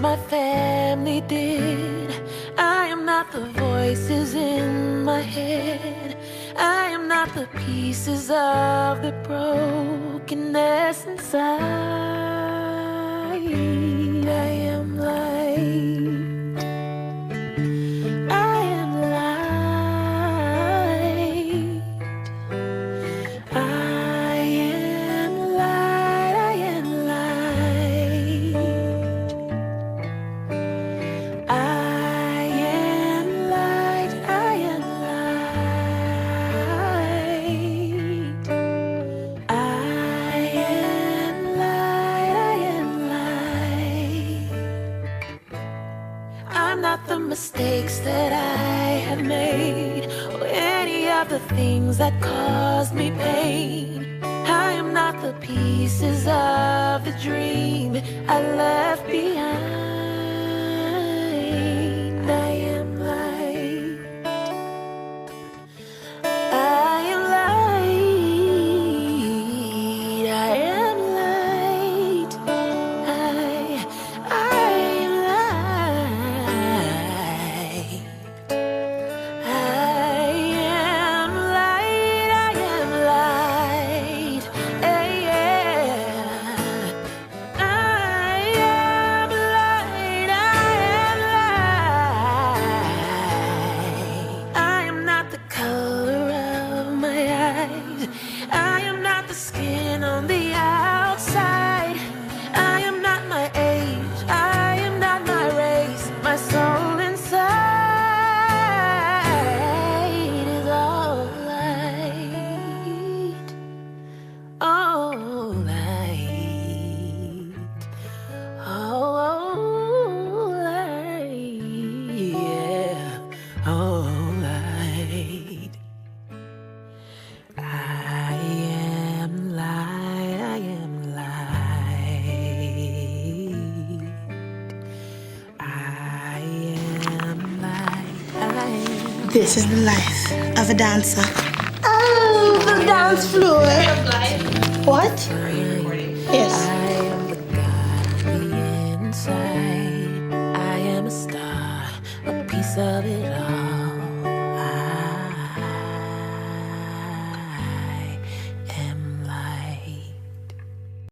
things my family did. I am not the voices in my head. I am not the pieces of the brokenness inside. I am light. I am light. I am light. I am light. I am light. I am light. I am light. I am light. I'm not the mistakes that I have made, or any of the things that caused me pain. I am not the pieces of the dream I left behind. I am light. I am light. I am light. I am light. I am light. I am light. I am light. I am light. I am not the color of my eyes. I am not the skin on the outside. I am not my age. I am not my race. My soul inside is all light. All light. Oh, light. Yeah. Oh, light. I am light. I am light. I am light. I am. This is the life of a dancer. Oh, the dance floor. What? Yes. I am the God on the inside. I am a star, a piece of it all.